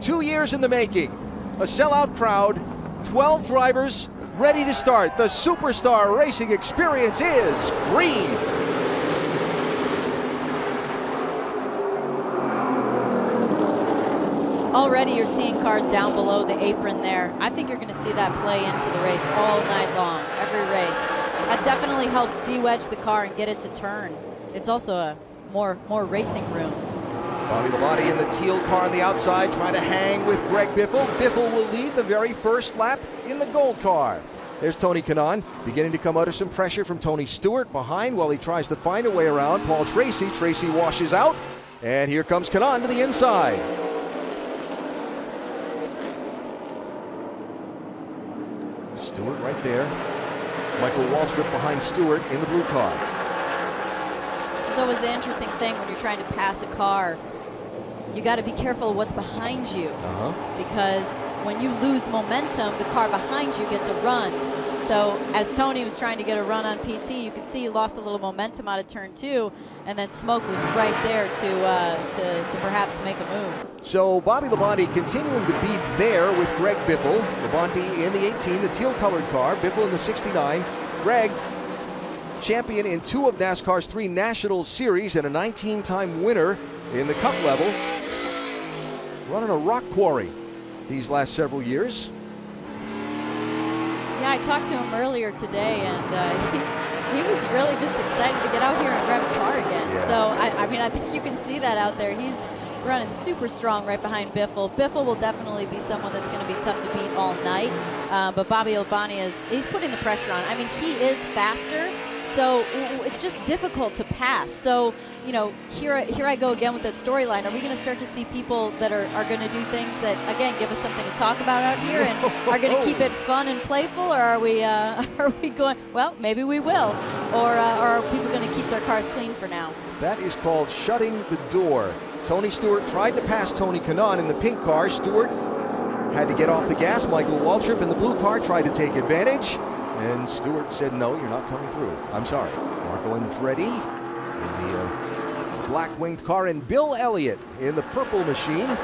2 years in the making, a sellout crowd, 12 drivers ready to start. The Superstar Racing Experience is green. Already you're seeing cars down below the apron there. I think you're going to see that play into the race all night long, every race. That definitely helps de-wedge the car and get it to turn. It's also a more racing room. Bobby Labonte in the teal car on the outside, trying to hang with Greg Biffle. Biffle will lead the very first lap in the gold car. There's Tony Kanaan, beginning to come under some pressure from Tony Stewart behind while he tries to find a way around Paul Tracy. Tracy washes out, and here comes Kanaan to the inside. Stewart right there. Michael Waltrip behind Stewart in the blue car. This is always the interesting thing when you're trying to pass a car. You got to be careful of what's behind you, because when you lose momentum, the car behind you gets a run. So as Tony was trying to get a run on PT, you could see he lost a little momentum out of turn 2, and then Smoke was right there to perhaps make a move. So Bobby Labonte continuing to be there with Greg Biffle. Labonte in the 18, the teal-colored car. Biffle in the 69. Greg, champion in 2 of NASCAR's 3 National Series and a 19-time winner in the Cup level. Running a rock quarry these last several years. Yeah, I talked to him earlier today, and he was really just excited to get out here and grab a car again. Yeah. So, I mean, I think you can see that out there. He's running super strong right behind Biffle. Biffle will definitely be someone that's going to be tough to beat all night, but Bobby Labonte he's putting the pressure on. I mean, he is faster, so it's just difficult to pass. So, you know, here I go again with that storyline. Are we going to start to see people that are going to do things that, again, give us something to talk about out here and are going to keep it fun and playful, or are we going, well, maybe we will, or are people going to keep their cars clean for now? That is called shutting the door. Tony Stewart tried to pass Tony Kanaan in the pink car. Stewart had to get off the gas. Michael Waltrip in the blue car tried to take advantage, and Stewart said, no, you're not coming through. I'm sorry. Marco Andretti in the black-winged car, and Bill Elliott in the purple machine.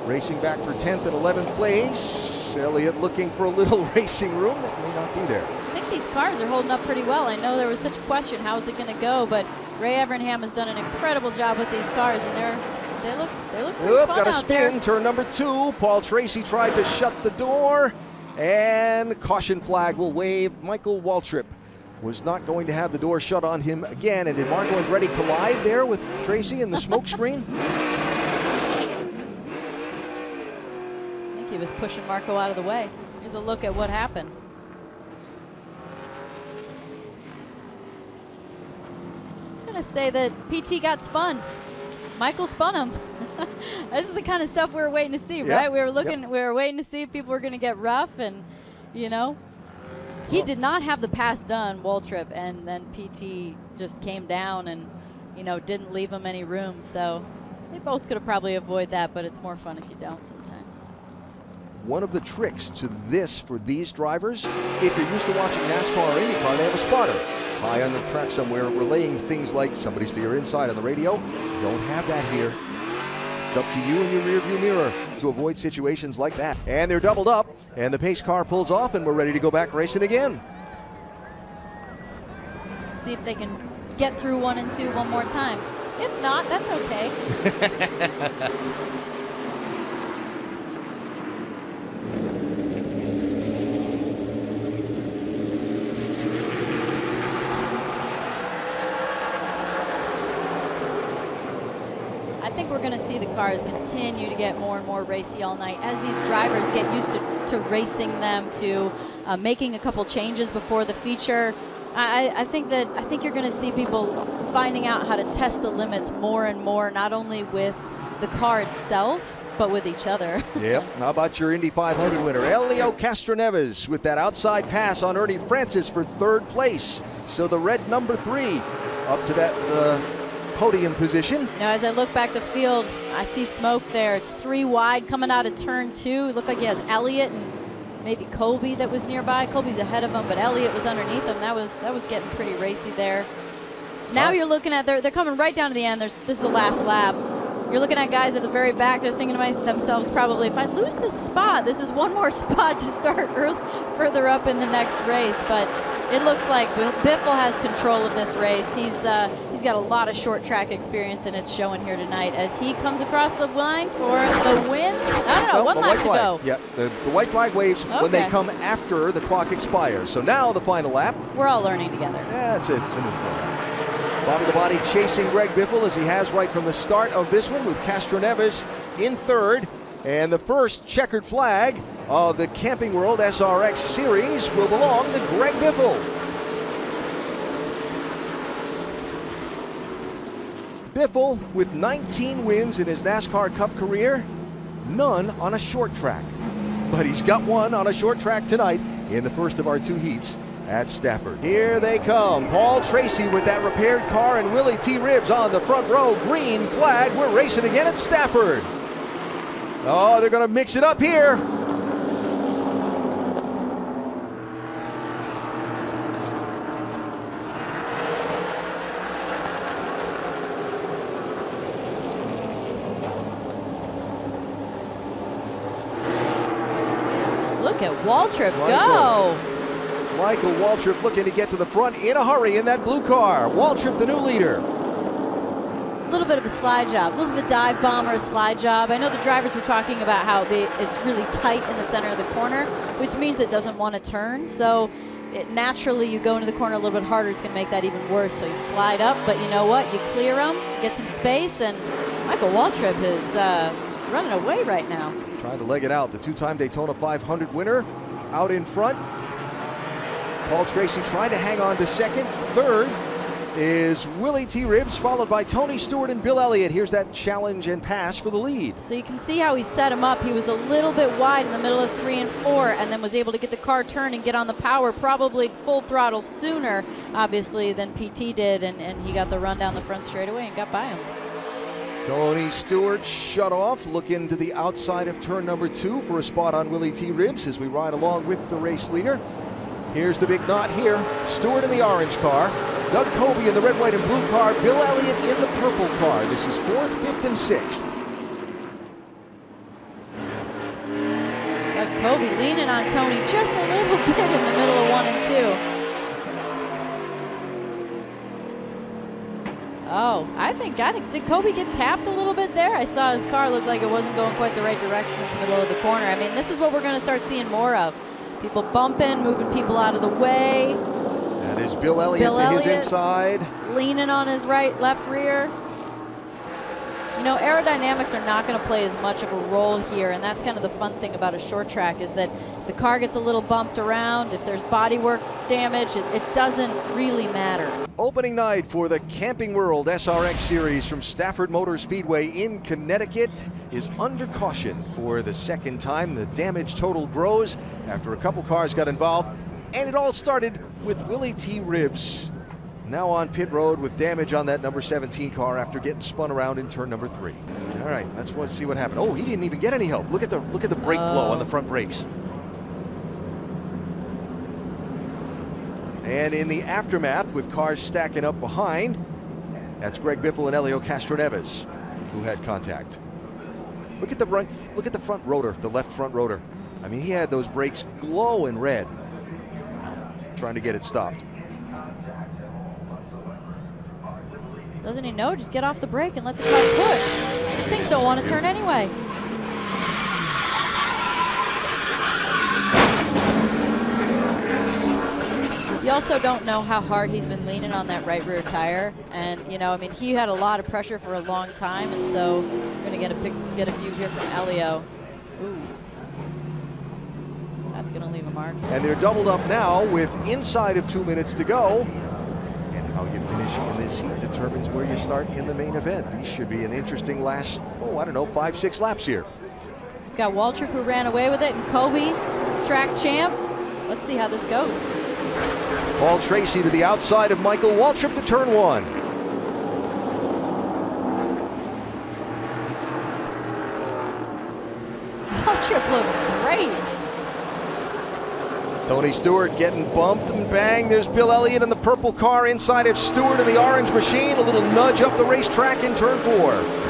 Racing back for 10th and 11th place. Elliott looking for a little racing room that may not be there. I think these cars are holding up pretty well. I know there was such a question, how is it going to go, but Ray Evernham has done an incredible job with these cars, and they look pretty fun got a out spin, there. turn number 2. Paul Tracy tried to shut the door, and caution flag will wave. Michael Waltrip was not going to have the door shut on him again. And did Marco Andretti collide there with Tracy in the smoke screen? I think he was pushing Marco out of the way. Here's a look at what happened. I'm going to say that PT got spun. Michael spun him. This is the kind of stuff we were waiting to see, right? We were waiting to see if people were going to get rough, and, you know. He did not have the pass done, Waltrip, and then PT just came down and, you know, didn't leave him any room. So they both could have probably avoided that, but it's more fun if you don't sometimes. One of the tricks to this for these drivers, if you're used to watching NASCAR or IndyCar, they have a spotter high on the track somewhere relaying things like somebody's to your inside on the radio. You don't have that here. It's up to you and your rearview mirror to avoid situations like that. And they're doubled up, and the pace car pulls off, and we're ready to go back racing again. Let's see if they can get through 1 and 2 one more time. If not, that's okay. I think we're going to see the cars continue to get more and more racy all night as these drivers get used to racing them, to making a couple changes before the feature. I think you're going to see people finding out how to test the limits more and more, not only with the car itself, but with each other. Yep. How about your Indy 500 winner, Helio Castroneves, with that outside pass on Ernie Francis for 3rd place. So the red number 3 up to that podium position. You know, as I look back the field, I see Smoke there. It's 3 wide coming out of turn 2. It looked like he has Elliott and maybe Colby that was nearby. Colby's ahead of him, but Elliott was underneath him. That was getting pretty racy there. Now you're looking at they're coming right down to the end. This is the last lap. you're looking at guys at the very back. They're thinking to themselves probably, if I lose this spot, this is one more spot to start further up in the next race. But it looks like Biffle has control of this race. He's got a lot of short track experience, and it's showing here tonight as he comes across the line for the win. No, one lap to go. Yeah, the white flag waves when they come after the clock expires. So now the final lap. We're all learning together. Yeah, it's a new format. Bobby Labonte chasing Greg Biffle as he has right from the start of this one, with Castroneves in third. And the first checkered flag of the Camping World SRX Series will belong to Greg Biffle. Biffle with 19 wins in his NASCAR Cup career, none on a short track. But he's got one on a short track tonight in the first of our 2 heats at Stafford. Here they come. Paul Tracy with that repaired car and Willie T. Ribbs on the front row. Green flag. We're racing again at Stafford. Oh, they're going to mix it up here. Look at Waltrip go. Michael Waltrip looking to get to the front in a hurry in that blue car. Waltrip, the new leader. A little bit of a slide job, a little bit of a dive bomb or a slide job. I know the drivers were talking about how it's really tight in the center of the corner, which means it doesn't want to turn. So naturally, you go into the corner a little bit harder, it's going to make that even worse. So you slide up, but you know what? You clear them, get some space, and Michael Waltrip is running away right now. Trying to leg it out. The 2-time Daytona 500 winner out in front. Paul Tracy trying to hang on to second. Third is Willie T. Ribbs, followed by Tony Stewart and Bill Elliott. Here's that challenge and pass for the lead. So you can see how he set him up. He was a little bit wide in the middle of 3 and 4, and then was able to get the car turned and get on the power, probably full throttle sooner, obviously, than PT did, and he got the run down the front straightaway and got by him. Tony Stewart shut off, looking to the outside of turn number 2 for a spot on Willie T. Ribbs as we ride along with the race leader. Here's the big knot here. Stewart in the orange car. Doug Coby in the red, white, and blue car. Bill Elliott in the purple car. This is 4th, 5th, and 6th. Doug Coby leaning on Tony just a little bit in the middle of 1 and 2. Oh, I think, did Coby get tapped a little bit there? I saw his car look like it wasn't going quite the right direction in the middle of the corner. I mean, this is what we're going to start seeing more of. People bumping, moving people out of the way. That is Bill Elliott to his inside. Leaning on his left rear. You know, aerodynamics are not going to play as much of a role here, and that's kind of the fun thing about a short track, is that if the car gets a little bumped around, if there's bodywork damage, it doesn't really matter. Opening night for the Camping World SRX Series from Stafford Motor Speedway in Connecticut is under caution for the second time. The damage total grows after a couple cars got involved, and it all started with Willie T. Ribbs, now on pit road with damage on that number 17 car after getting spun around in turn number 3. All right, let's see what happened. Oh, he didn't even get any help. Look at the brake blow on the front brakes. And in the aftermath, with cars stacking up behind, that's Greg Biffle and Helio Castroneves who had contact. Look at the front rotor, the left front rotor. I mean, he had those brakes glowing red, trying to get it stopped. Doesn't he know? Just get off the brake and let the car push. These things don't want to turn anyway. You also don't know how hard he's been leaning on that right rear tire. And, you know, I mean, he had a lot of pressure for a long time. And so we're going to get a view here from Helio. Ooh. That's going to leave a mark. And they're doubled up now with inside of 2 minutes to go. And how you finish in this heat determines where you start in the main event. These should be an interesting last, 5-6 laps here. We've got Waltrip, who ran away with it, and Coby, track champ. Let's see how this goes. Paul Tracy to the outside of Michael Waltrip to turn 1. Waltrip looks great. Tony Stewart getting bumped and banged. There's Bill Elliott in the purple car inside of Stewart in the orange machine. A little nudge up the racetrack in turn 4.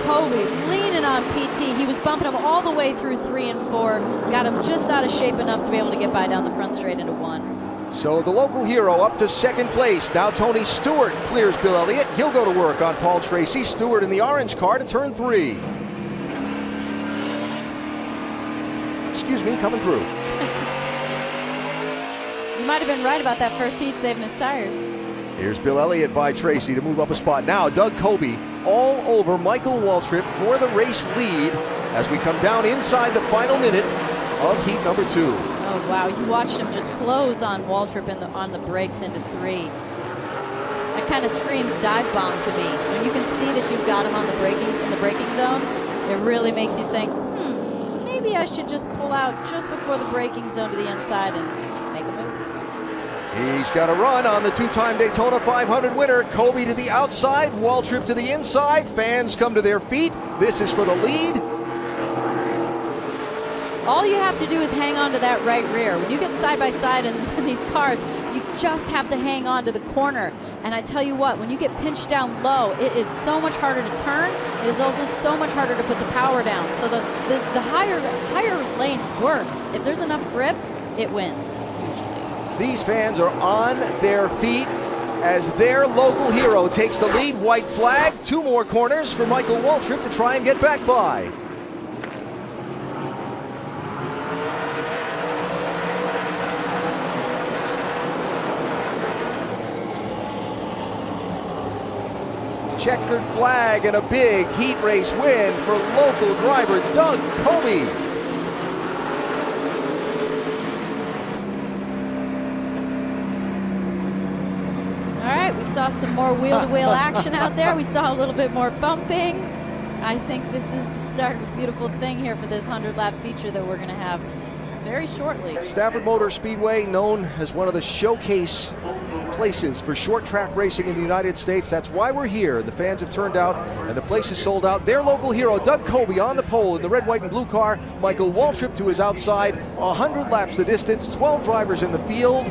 Kobe leaning on PT. He was bumping him all the way through 3 and 4. Got him just out of shape enough to be able to get by down the front straight into 1. So the local hero up to second place. Now Tony Stewart clears Bill Elliott. He'll go to work on Paul Tracy. Stewart in the orange car to turn 3. Excuse me, coming through. You might have been right about that first heat saving his tires. Here's Bill Elliott by Tracy to move up a spot. Now Doug Kobe all over Michael Waltrip for the race lead as we come down inside the final minute of heat number 2. Oh wow, you watched him just close on Waltrip on the brakes into 3. That kind of screams dive bomb to me. When you can see that you've got him on in the braking zone, it really makes you think, maybe I should just pull out just before the braking zone to the inside and make a move. He's got a run on the 2-time Daytona 500 winner. Kobe to the outside, Waltrip to the inside. Fans come to their feet. This is for the lead. All you have to do is hang on to that right rear. When you get side by side in these cars, you just have to hang on to the corner. And I tell you what, when you get pinched down low, it is so much harder to turn. It is also so much harder to put the power down. So the higher lane works. If there's enough grip, it wins, usually. These fans are on their feet as their local hero takes the lead. White flag, 2 more corners for Michael Waltrip to try and get back by. Checkered flag and a big heat race win for local driver Doug Kobe. All right, we saw some more wheel-to-wheel action out there. We saw a little bit more bumping. I think this is the start of a beautiful thing here for this 100-lap feature that we're going to have very shortly. Stafford Speedway, known as one of the showcase places for short track racing in the United States. That's why we're here. The fans have turned out and the place is sold out. Their local hero, Doug Kobe, on the pole in the red, white, and blue car. Michael Waltrip to his outside. 100 laps the distance, 12 drivers in the field.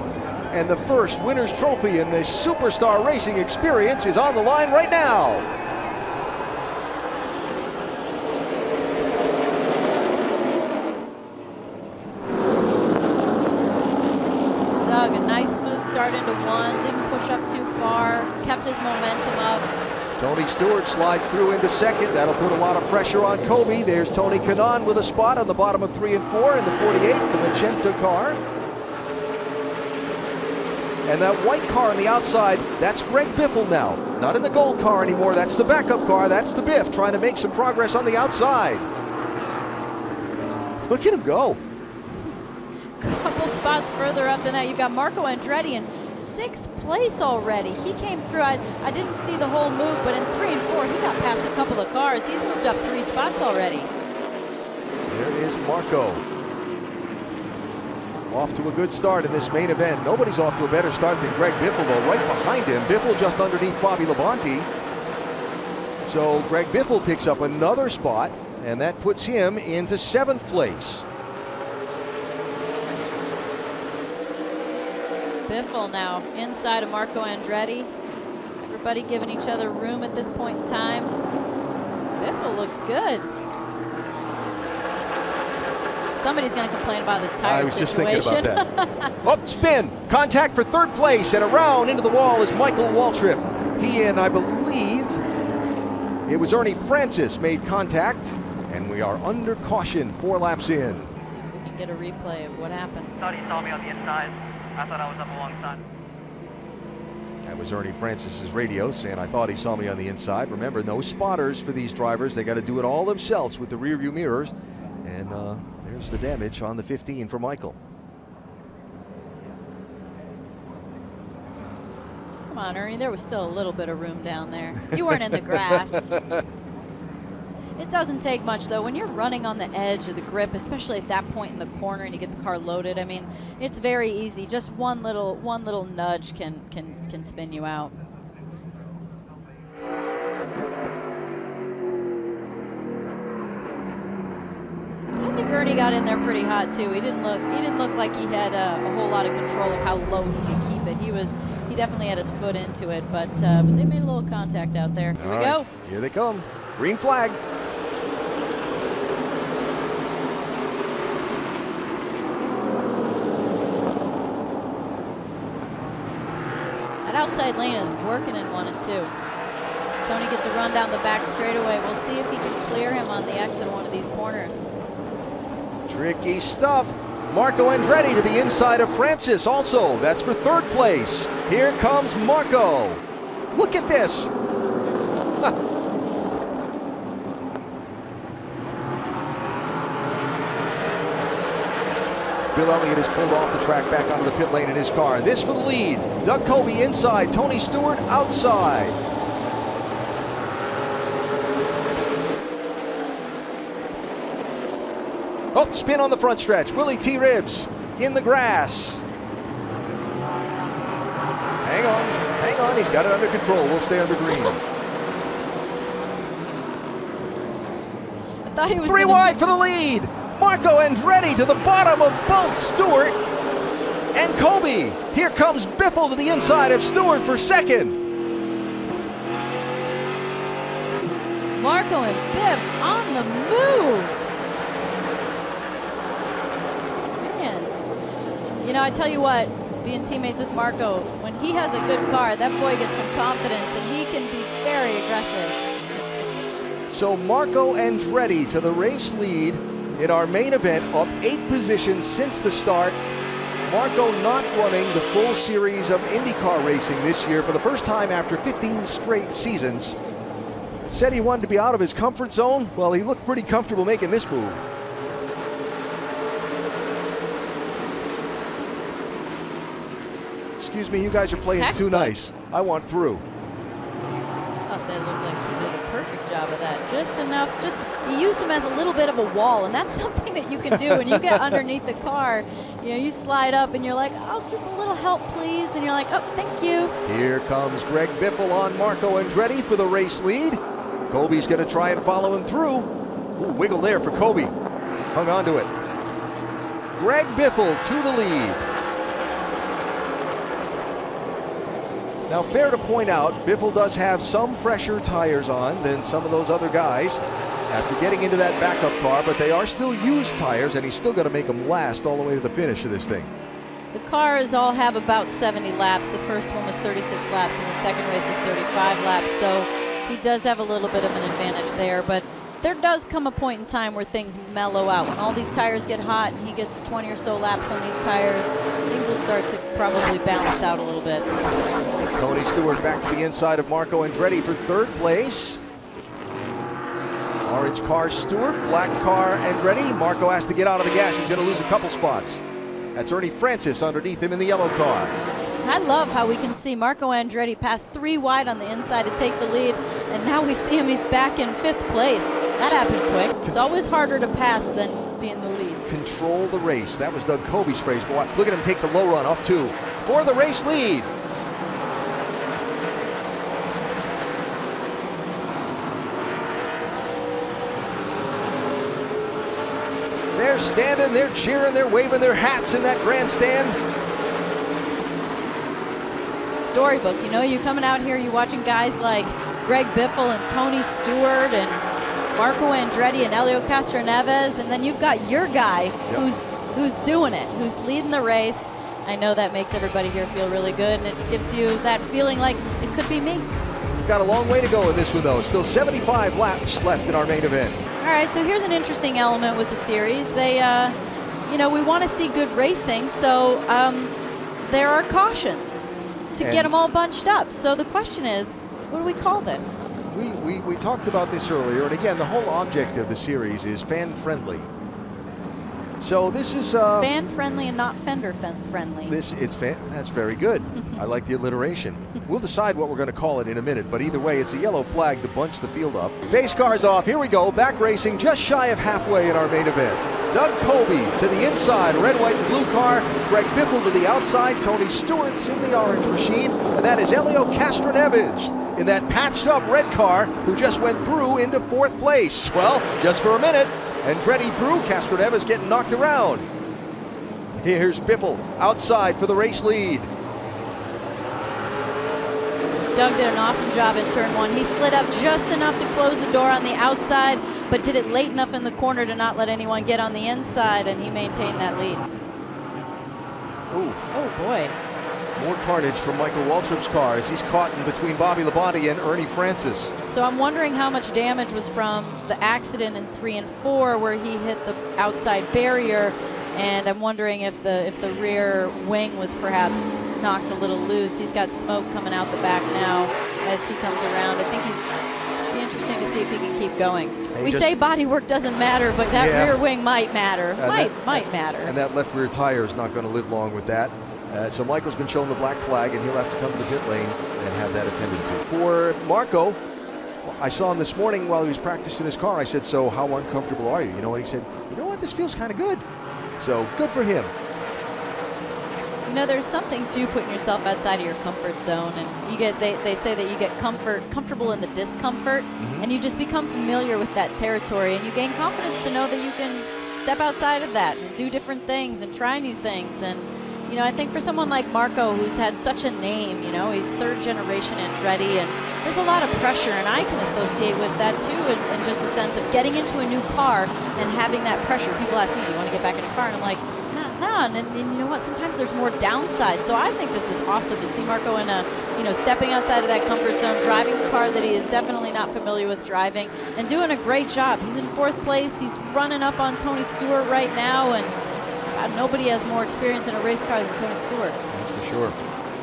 And the first winner's trophy in this superstar racing experience is on the line right now. Doug, a nice smooth start into 1, didn't push up too far, kept his momentum up. Tony Stewart slides through into second. That'll put a lot of pressure on Kobe. There's Tony Kanaan with a spot on the bottom of 3 and 4 in the 48, the magenta car. And that white car on the outside, that's Greg Biffle now. Not in the gold car anymore. That's the backup car. That's the Biff trying to make some progress on the outside. Look at him go. Couple spots further up than that, you've got Marco Andretti in 6th place already. He came through. I didn't see the whole move, but in 3 and 4, he got past a couple of cars. He's moved up 3 spots already. There is Marco. Off to a good start in this main event. Nobody's off to a better start than Greg Biffle, though. Right behind him, Biffle just underneath Bobby Labonte. So Greg Biffle picks up another spot, and that puts him into 7th place. Biffle now inside of Marco Andretti. Everybody giving each other room at this point in time. Biffle looks good. Somebody's going to complain about this tire situation. I was just thinking about that. Oh, spin! Contact for 3rd place, and around into the wall is Michael Waltrip. He and I believe it was Ernie Francis made contact, and we are under caution 4 laps in. Let's see if we can get a replay of what happened. I thought he saw me on the inside. I thought I was up alongside. That was Ernie Francis's radio saying, I thought he saw me on the inside. Remember, no spotters for these drivers. They got to do it all themselves with the rear view mirrors. And there's the damage on the 15 for Michael. Come on, Ernie, there was still a little bit of room down there. You weren't in the grass. It doesn't take much, though. When you're running on the edge of the grip, especially at that point in the corner and you get the car loaded, I mean, it's very easy. Just one little nudge can spin you out. I think Ernie Bernie got in there pretty hot too. He didn't look like he had a whole lot of control of how low he could keep it. He definitely had his foot into it, but they made a little contact out there. Here we go. Here they come. Green flag. That outside lane is working in 1 and 2. Tony gets a run down the back straightaway. We'll see if he can clear him on the exit of one of these corners. Tricky stuff. Marco Andretti to the inside of Francis also. That's for 3rd place. Here comes Marco. Look at this. Bill Elliott is pulled off the track back onto the pit lane in his car. This for the lead. Doug Colby inside. Tony Stewart outside. Oh, spin on the front stretch. Willie T. Ribbs in the grass. Hang on. He's got it under control. We'll stay under green. I thought he was 3 wide for the lead. Marco Andretti to the bottom of both Stewart and Colby. Here comes Biffle to the inside of Stewart for 2nd. Marco and Biff on the move. Man, you know, I tell you what, being teammates with Marco, when he has a good car, that boy gets some confidence and he can be very aggressive. So Marco Andretti to the race lead in our main event, up 8 positions since the start. Marco not running the full series of IndyCar racing this year for the first time after 15 straight seasons. Said he wanted to be out of his comfort zone. Well, he looked pretty comfortable making this move. Excuse me, you guys are playing too nice. I want through. Oh, that looked like he did a perfect job of that. Just enough. He used him as a little bit of a wall, and that's something that you can do when you get underneath the car. You know, you slide up and you're like, oh, just a little help, please. And you're like, oh, thank you. Here comes Greg Biffle on Marco Andretti for the race lead. Colby's going to try and follow him through. Ooh, wiggle there for Colby. Hung on to it. Greg Biffle to the lead. Now, fair to point out, Biffle does have some fresher tires on than some of those other guys after getting into that backup car, but they are still used tires, and he's still going to make them last all the way to the finish of this thing. The cars all have about 70 laps. The first one was 36 laps, and the second race was 35 laps, so he does have a little bit of an advantage there, but there does come a point in time where things mellow out. When all these tires get hot and he gets 20 or so laps on these tires, things will start to probably balance out a little bit. Tony Stewart back to the inside of Marco Andretti for 3rd place. Orange car Stewart, black car Andretti. Marco has to get out of the gas. He's going to lose a couple spots. That's Ernie Francis underneath him in the yellow car. I love how we can see Marco Andretti pass 3 wide on the inside to take the lead, and now we see him, he's back in 5th place. That happened quick. It's always harder to pass than be in the lead. Control the race. That was Doug Colby's phrase. Boy, look at him take the low run off 2 for the race lead. They're standing, they're cheering, they're waving their hats in that grandstand. Storybook, you know, you coming out here, you watching guys like Greg Biffle and Tony Stewart and Marco Andretti and Helio Castroneves, and then you've got your guy who's doing it, who's leading the race. I know that makes everybody here feel really good, and it gives you that feeling like it could be me. Got a long way to go in this one, though. Still 75 laps left in our main event. All right, so here's an interesting element with the series. They, you know, we want to see good racing, so there are cautions to get them all bunched up. So the question is, what do we call this? We talked about this earlier, and again, the whole object of the series is fan-friendly. So this is fan-friendly and not fender-friendly. That's very good. I like the alliteration. We'll decide what we're going to call it in a minute, but either way, it's a yellow flag to bunch the field up. Pace cars off. Here we go. Back racing just shy of halfway in our main event. Doug Colby to the inside, red, white, and blue car. Greg Biffle to the outside. Tony Stewart's in the orange machine. And that is Elio Castroneves in that patched up red car who just went through into 4th place. Well, just for a minute. Andretti through, Castroneves getting knocked around. Here's Biffle outside for the race lead. Doug did an awesome job in turn 1. He slid up just enough to close the door on the outside, but did it late enough in the corner to not let anyone get on the inside, and he maintained that lead. Ooh. Oh boy. More carnage from Michael Waltrip's car as he's caught in between Bobby Labonte and Ernie Francis. So I'm wondering how much damage was from the accident in 3 and 4 where he hit the outside barrier, and I'm wondering if the rear wing was perhaps knocked a little loose. He's got smoke coming out the back now as he comes around. I think it'd be interesting to see if he can keep going. We say body work doesn't matter, but that rear wing might matter. Might matter. And that left rear tire is not going to live long with that. So Michael's been shown the black flag, and he'll have to come to the pit lane and have that attended to. For Marco, I saw him this morning while he was practicing his car. I said, so how uncomfortable are you? You know what? He said, you know what? This feels kind of good. So good for him. You know, there's something to putting yourself outside of your comfort zone, and you get they say that you get comfortable in the discomfort, and you just become familiar with that territory, and you gain confidence to know that you can step outside of that and do different things and try new things. And you know, I think for someone like Marco, who's had such a name, you know, he's 3rd generation Andretti, and there's a lot of pressure, and I can associate with that too, in just a sense of getting into a new car and having that pressure. People ask me, do you want to get back in a car? And I'm like, no, and you know what, sometimes there's more downside. So I think this is awesome to see Marco in you know, stepping outside of that comfort zone, driving a car that he is definitely not familiar with driving, and doing a great job. He's in 4th place, he's running up on Tony Stewart right now, and nobody has more experience in a race car than Tony Stewart. That's for sure.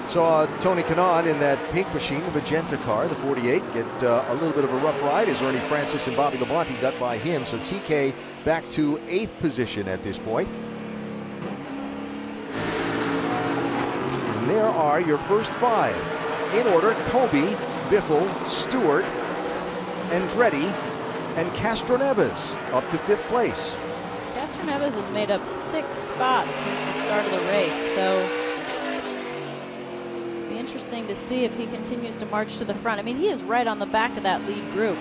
Saw Tony Kanaan in that pink machine, the magenta car, the 48, get a little bit of a rough ride as Ernie Francis and Bobby Labonte got by him. So TK back to 8th position at this point. And there are your first 5. In order, Colby, Biffle, Stewart, Andretti, and Castroneves up to 5th place. Castroneves has made up 6 spots since the start of the race, so it'll be interesting to see if he continues to march to the front. I mean, he is right on the back of that lead group.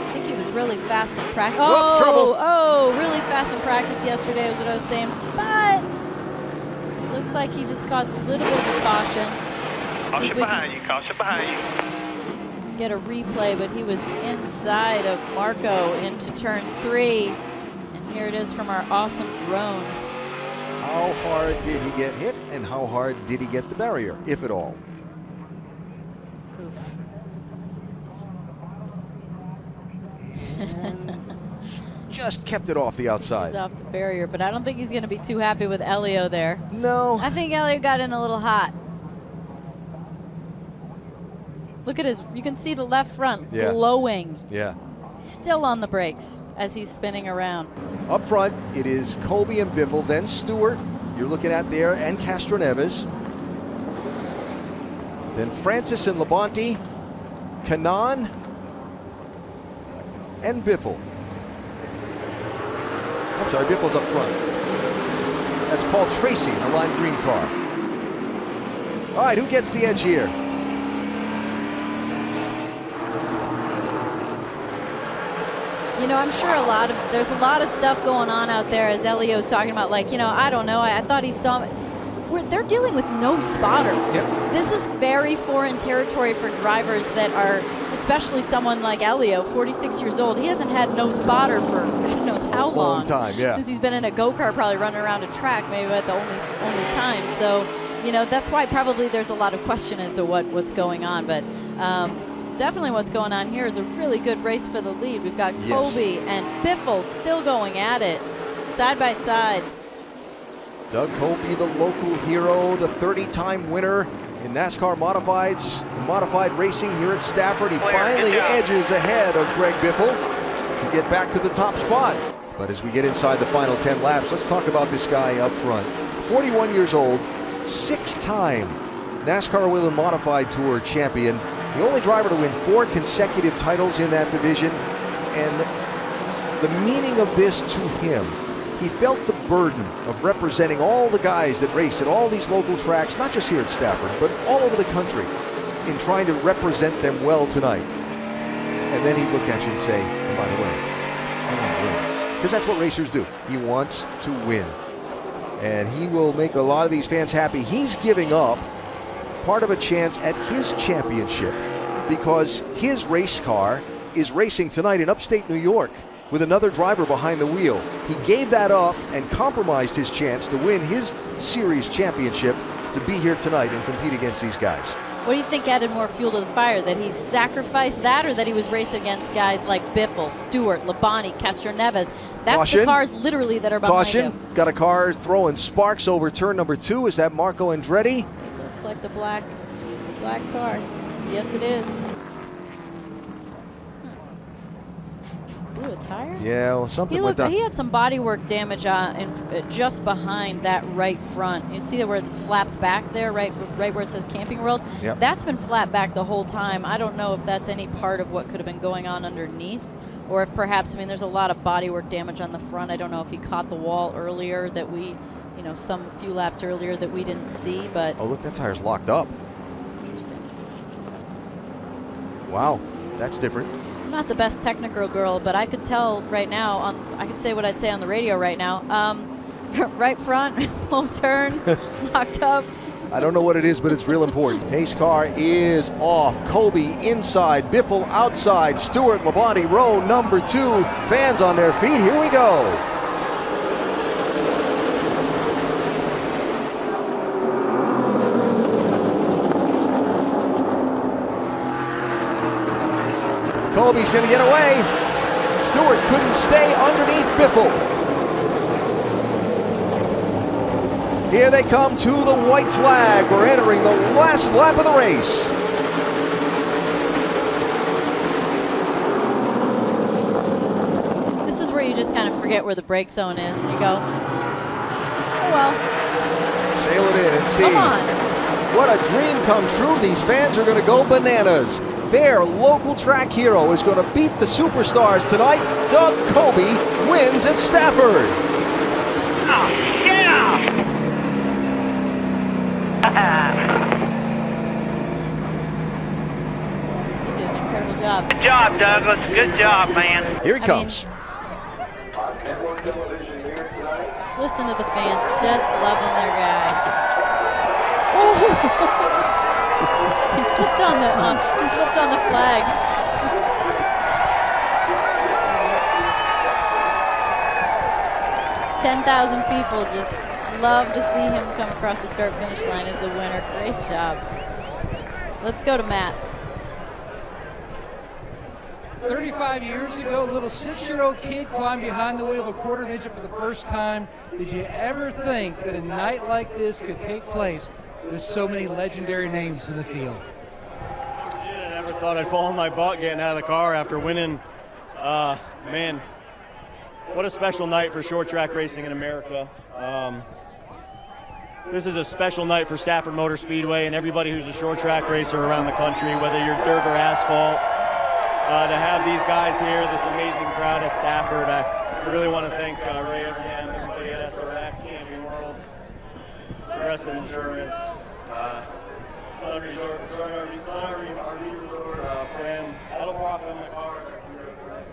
I think he was really fast in practice. Really fast in practice yesterday was what I was saying, but looks like he just caused a little bit of a caution. Caution behind you, caution behind you. Get a replay, but he was inside of Marco into turn 3, and here it is from our awesome drone. How hard did he get hit, and how hard did he get the barrier, if at all? Just kept it off the outside. He's off the barrier, but I don't think he's going to be too happy with Elio there. No. I think Elio got in a little hot. Look at you can see the left front glowing. Yeah. Still on the brakes as he's spinning around. Up front, it is Colby and Biffle, then Stewart, you're looking at there, and Castroneves. Then Francis and Labonte, Kanaan, and Biffle. I'm sorry, Biffle's up front. That's Paul Tracy in the lime green car. All right, who gets the edge here? You know, I'm sure there's a lot of stuff going on out there as Elio's talking about, like, you know, I don't know, I thought he saw they're dealing with no spotters. Yep. This is very foreign territory for drivers that are, especially someone like Elio, 46 years old. He hasn't had no spotter for God knows how long. Long time, yeah. Since he's been in a go-kart, probably running around a track, maybe at the only time. So, you know, that's why probably there's a lot of question as to what's going on. But definitely what's going on here is a really good race for the lead. We've got Colby and Biffle still going at it, side by side. Doug Colby, the local hero, the 30-time winner in NASCAR modified racing here at Stafford. He finally edges ahead of Greg Biffle to get back to the top spot. But as we get inside the final 10 laps, let's talk about this guy up front. 41 years old, 6-time NASCAR Wheel and Modified Tour champion, The only driver to win 4 consecutive titles in that division, and the meaning of this to him, he felt the burden of representing all the guys that raced at all these local tracks, not just here at Stafford, but all over the country, in trying to represent them well tonight. And then he'd look at you and say, oh, by the way, I want to win. Because that's what racers do. He wants to win. And he will make a lot of these fans happy. He's giving up part of a chance at his championship because his race car is racing tonight in upstate New York with another driver behind the wheel. He gave that up and compromised his chance to win his series championship to be here tonight and compete against these guys. What do you think added more fuel to the fire, that he sacrificed that or that he was racing against guys like Biffle, Stewart, Labonte, Castroneves? That's Caution. the cars literally that are behind him. Caution, got a car throwing sparks over turn number 2. Is that Marco Andretti? It looks like the black car. Yes, it is. Blew a tire? Yeah, well, something like that. He had some bodywork damage just behind that right front. You see where it's flapped back there, right where it says Camping World? Yep. That's been flat back the whole time. I don't know if that's any part of what could have been going on underneath, or if perhaps, I mean, there's a lot of bodywork damage on the front. I don't know if he caught the wall earlier that we, you know, a few laps earlier that we didn't see, but. Oh, look, that tire's locked up. Interesting. Wow, that's different. I'm not the best technical girl, but I could tell right now, I could say what I'd say on the radio right now. Right front, home turn, locked up. I don't know what it is, but it's real important. Pace car is off. Kobe inside, Biffle outside, Stewart, Labonte, row number 2. Fans on their feet, here we go. Colby's going to get away. Stewart couldn't stay underneath Biffle. Here they come to the white flag. We're entering the last lap of the race. This is where you just kind of forget where the brake zone is and you go, oh well. Sail it in and see. Come on. What a dream come true. These fans are going to go bananas. Their local track hero is going to beat the superstars tonight. Doug Kobe wins at Stafford. Oh, yeah! You did an incredible job. Good job, Douglas. Good job, man. Here he comes. Listen to the fans just loving their guy. Oh. He slipped on the flag. 10,000 people just love to see him come across the start-finish line as the winner. Great job. Let's go to Matt. 35 years ago, a little 6-year-old kid climbed behind the wheel of a quarter midget for the first time. Did you ever think that a night like this could take place? There's so many legendary names in the field. I never thought I'd fall on my butt getting out of the car after winning. Man, what a special night for short track racing in America. This is a special night for Stafford Motor Speedway and everybody who's a short track racer around the country, whether you're dirt or asphalt. To have these guys here, this amazing crowd at Stafford, I really want to thank Ray Evernham, everybody at SRX, Camping World, Progressive Insurance, Sun RV Resort, Friend, Edelbrock on my car, that's the road tonight.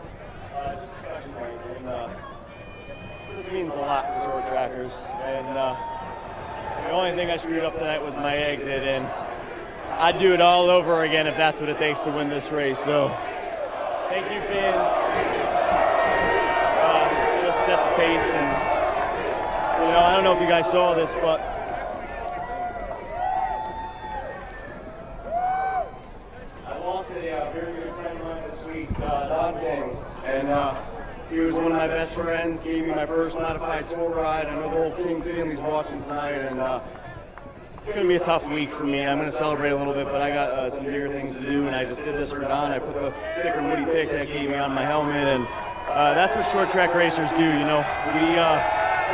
Just a special night, and this means a lot for short trackers. And the only thing I screwed up tonight was my exit, and I'd do it all over again if that's what it takes to win this race. So thank you, fans. Just set the pace, and I don't know if you guys saw this, but I lost a very good friend of mine this week, Don King, and he was one of my best friends. Gave me my first modified tour ride. I know the whole King family's watching tonight, and it's going to be a tough week for me. I'm going to celebrate a little bit, but I got some bigger things to do, and I just did this for Don. I put the sticker Woody Pick that gave me on my helmet, and that's what short track racers do. We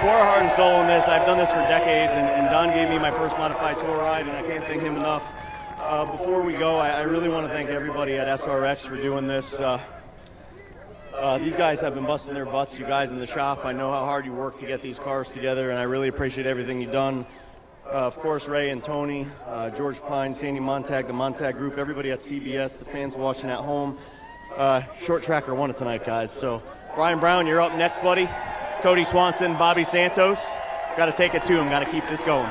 pour our heart and soul in this. I've done this for decades, and Don gave me my first modified tour ride, and I can't thank him enough. Before we go, I really want to thank everybody at SRX for doing this. These guys have been busting their butts, you guys in the shop. I know how hard you work to get these cars together, and I really appreciate everything you've done. Of course, Ray and Tony, George Pine, Sandy Montag, the Montag Group, everybody at CBS, the fans watching at home. Short Tracker won it tonight, guys. So, Brian Brown, you're up next, buddy. Cody Swanson, Bobby Santos. Got to take it to him. Got to keep this going.